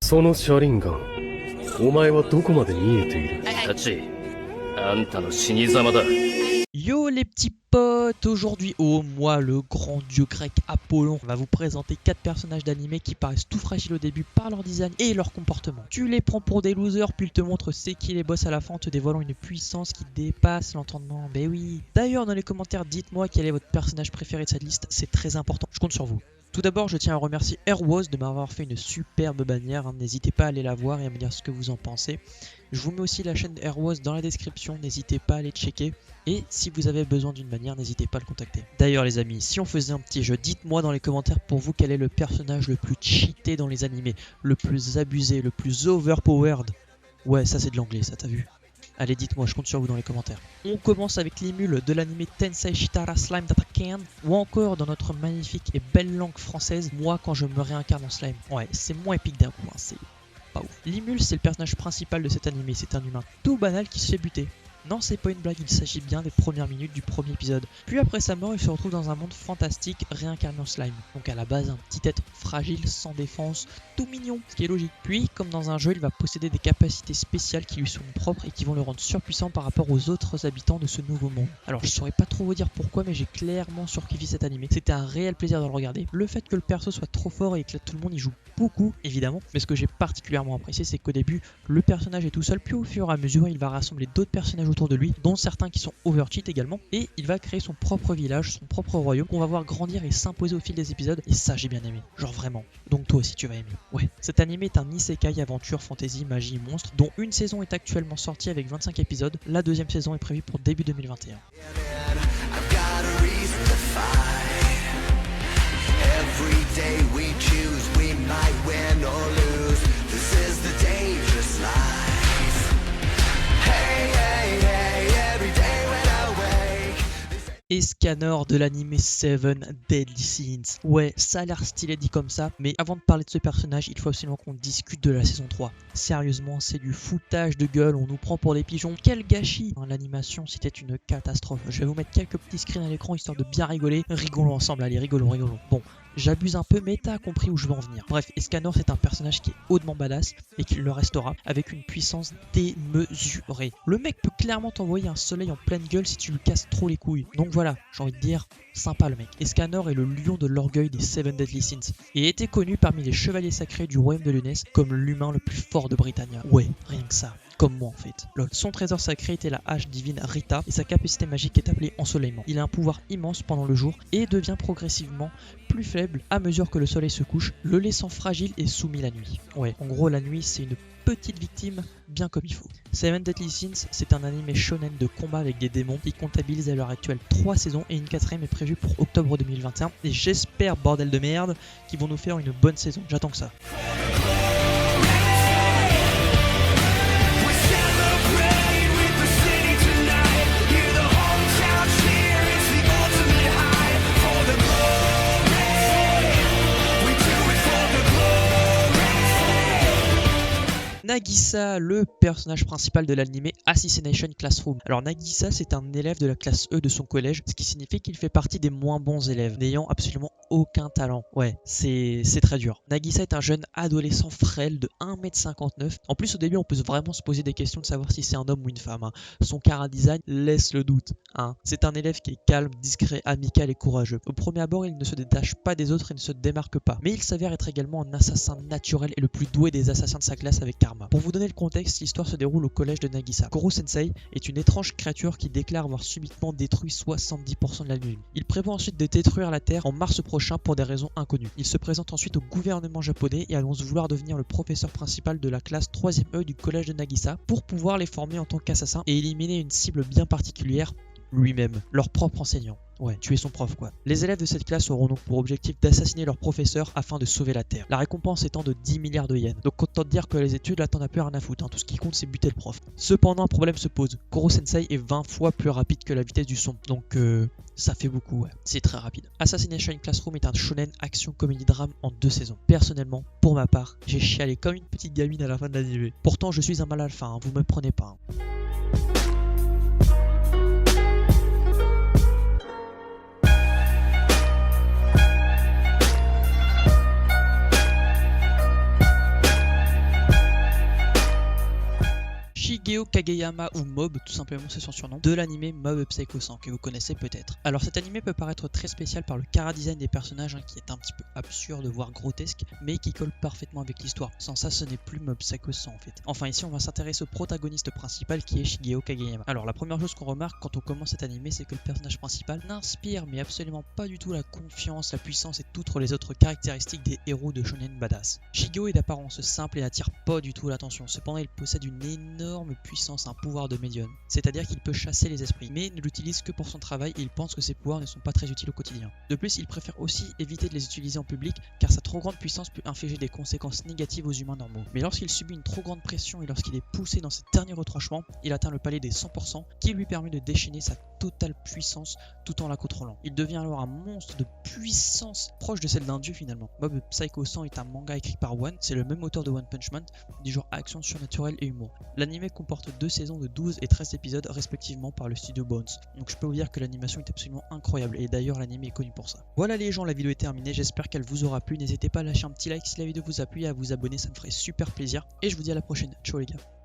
その車輪ガン、お前はどこまで見えている？ハチ、あんたの死に様だ。 Yo les petits potes, aujourd'hui moi le grand dieu grec Apollon va vous présenter 4 personnages d'animé qui paraissent tout fragiles au début par leur design et leur comportement. Tu les prends pour des losers puis ils te montrent c'est qui les boss à la fin en te dévoilant une puissance qui dépasse l'entendement, ben oui. D'ailleurs dans les commentaires dites-moi quel est votre personnage préféré de cette liste, c'est très important, je compte sur vous. Tout d'abord, je tiens à remercier Airwas de m'avoir fait une superbe bannière, n'hésitez pas à aller la voir et à me dire ce que vous en pensez. Je vous mets aussi la chaîne Airwas dans la description, n'hésitez pas à aller checker. Et si vous avez besoin d'une bannière, n'hésitez pas à le contacter. D'ailleurs les amis, si on faisait un petit jeu, dites-moi dans les commentaires pour vous quel est le personnage le plus cheaté dans les animés, le plus abusé, le plus overpowered. Ouais, ça c'est de l'anglais, ça t'as vu? Allez, dites-moi, je compte sur vous dans les commentaires. On commence avec l'émule de l'anime Tensei Shitara Slime d'Attacken, ou encore dans notre magnifique et belle langue française, moi quand je me réincarne en slime. Ouais, c'est moins épique d'un coup, hein, c'est pas ouf. L'émule, c'est le personnage principal de cet anime, c'est un humain tout banal qui se fait buter. Non, c'est pas une blague, il s'agit bien des premières minutes du premier épisode. Puis après sa mort, il se retrouve dans un monde fantastique réincarné en slime. Donc à la base, un petit être fragile, sans défense, tout mignon, ce qui est logique. Puis, comme dans un jeu, il va posséder des capacités spéciales qui lui sont propres et qui vont le rendre surpuissant par rapport aux autres habitants de ce nouveau monde. Alors je saurais pas trop vous dire pourquoi, mais j'ai clairement surkiffé cet animé. C'était un réel plaisir de le regarder. Le fait que le perso soit trop fort et que tout le monde y joue beaucoup, évidemment. Mais ce que j'ai particulièrement apprécié, c'est qu'au début, le personnage est tout seul, puis au fur et à mesure, il va rassembler d'autres personnages autour de lui, dont certains qui sont overcheat également, et il va créer son propre village, son propre royaume, qu'on va voir grandir et s'imposer au fil des épisodes, et ça j'ai bien aimé, genre vraiment. Donc toi aussi tu vas aimer. Ouais, cet animé est un isekai aventure, fantasy, magie, monstre, dont une saison est actuellement sortie avec 25 épisodes, la deuxième saison est prévue pour début 2021. Escanor de l'anime Seven Deadly Sins. Ouais, ça a l'air stylé dit comme ça, mais avant de parler de ce personnage, il faut absolument qu'on discute de la saison 3. Sérieusement, c'est du foutage de gueule, on nous prend pour des pigeons, quel gâchis! L'animation, c'était une catastrophe. Je vais vous mettre quelques petits screens à l'écran histoire de bien rigoler. Rigolons ensemble, allez, rigolons. Bon, j'abuse un peu, mais t'as compris où je veux en venir. Bref, Escanor, c'est un personnage qui est hautement badass et qui le restera avec une puissance démesurée. Le mec peut clairement t'envoyer un soleil en pleine gueule si tu lui casses trop les couilles. Donc voilà, j'ai envie de dire, sympa le mec. Escanor est le lion de l'orgueil des Seven Deadly Sins et était connu parmi les chevaliers sacrés du royaume de Lunès comme l'humain le plus fort de Britannia. Ouais, rien que ça. Comme moi en fait. Lol. Son trésor sacré était la hache divine Rita et sa capacité magique est appelée ensoleillement. Il a un pouvoir immense pendant le jour et devient progressivement plus faible à mesure que le soleil se couche, le laissant fragile et soumis la nuit. Ouais, en gros la nuit c'est une petite victime bien comme il faut. Seven Deadly Sins, c'est un anime shonen de combat avec des démons qui comptabilise à l'heure actuelle 3 saisons et une 4ème est prévue pour octobre 2021 et j'espère, bordel de merde, qu'ils vont nous faire une bonne saison. J'attends que ça. Nagisa, le personnage principal de l'anime Assassination Classroom. Alors Nagisa, c'est un élève de la classe E de son collège, ce qui signifie qu'il fait partie des moins bons élèves, n'ayant absolument aucun talent. Ouais, c'est très dur. Nagisa est un jeune adolescent frêle de 1m59. En plus au début on peut vraiment se poser des questions de savoir si c'est un homme ou une femme. Hein. Son chara design laisse le doute. Hein. C'est un élève qui est calme, discret, amical et courageux. Au premier abord il ne se détache pas des autres et ne se démarque pas. Mais il s'avère être également un assassin naturel et le plus doué des assassins de sa classe avec Karma. Pour vous donner le contexte, l'histoire se déroule au collège de Nagisa. Koro Sensei est une étrange créature qui déclare avoir subitement détruit 70% de la Lune. Il prévoit ensuite de détruire la Terre en mars prochain pour des raisons inconnues. Il se présente ensuite au gouvernement japonais et annonce vouloir devenir le professeur principal de la classe 3ème E du collège de Nagisa pour pouvoir les former en tant qu'assassin et éliminer une cible bien particulière, lui-même, leur propre enseignant. Ouais, tuer son prof quoi. Les élèves de cette classe auront donc pour objectif d'assassiner leur professeur afin de sauver la Terre. La récompense étant de 10 milliards de yens. Donc autant te dire que les études là t'en as plus rien à foutre, hein. Tout ce qui compte c'est buter le prof. Cependant un problème se pose. Koro Sensei est 20 fois plus rapide que la vitesse du son. Donc ça fait beaucoup, ouais. C'est très rapide. Assassination Classroom est un shonen action comédie drame en 2 saisons. Personnellement, pour ma part, j'ai chialé comme une petite gamine à la fin de l'anime. Pourtant je suis un mal alpha, hein, vous me prenez pas. Hein. Shigeo Kageyama ou Mob, tout simplement c'est son surnom, de l'anime Mob Psycho 100 que vous connaissez peut-être. Alors cet anime peut paraître très spécial par le chara-design des personnages qui est un petit peu absurde voire grotesque mais qui colle parfaitement avec l'histoire. Sans ça ce n'est plus Mob Psycho 100 en fait. Enfin ici on va s'intéresser au protagoniste principal qui est Shigeo Kageyama. Alors la première chose qu'on remarque quand on commence cet anime c'est que le personnage principal n'inspire mais absolument pas du tout la confiance, la puissance et toutes les autres caractéristiques des héros de shonen badass. Shigeo est d'apparence simple et n'attire pas du tout l'attention. Cependant il possède une énorme puissance, un pouvoir de médium. C'est-à-dire qu'il peut chasser les esprits mais ne l'utilise que pour son travail et il pense que ses pouvoirs ne sont pas très utiles au quotidien. De plus il préfère aussi éviter de les utiliser en public car sa trop grande puissance peut infliger des conséquences négatives aux humains normaux. Mais lorsqu'il subit une trop grande pression et lorsqu'il est poussé dans ses derniers retranchements, il atteint le palier des 100% qui lui permet de déchaîner sa totale puissance tout en la contrôlant. Il devient alors un monstre de puissance proche de celle d'un dieu finalement. Mob Psycho 100 est un manga écrit par One, c'est le même auteur de One Punch Man, du genre action surnaturelle et humour. L'anime comporte 2 saisons de 12 et 13 épisodes respectivement par le studio Bones. Donc je peux vous dire que l'animation est absolument incroyable et d'ailleurs l'anime est connu pour ça. Voilà les gens, la vidéo est terminée, j'espère qu'elle vous aura plu. N'hésitez pas à lâcher un petit like si la vidéo vous a plu et à vous abonner, ça me ferait super plaisir. Et je vous dis à la prochaine, ciao les gars.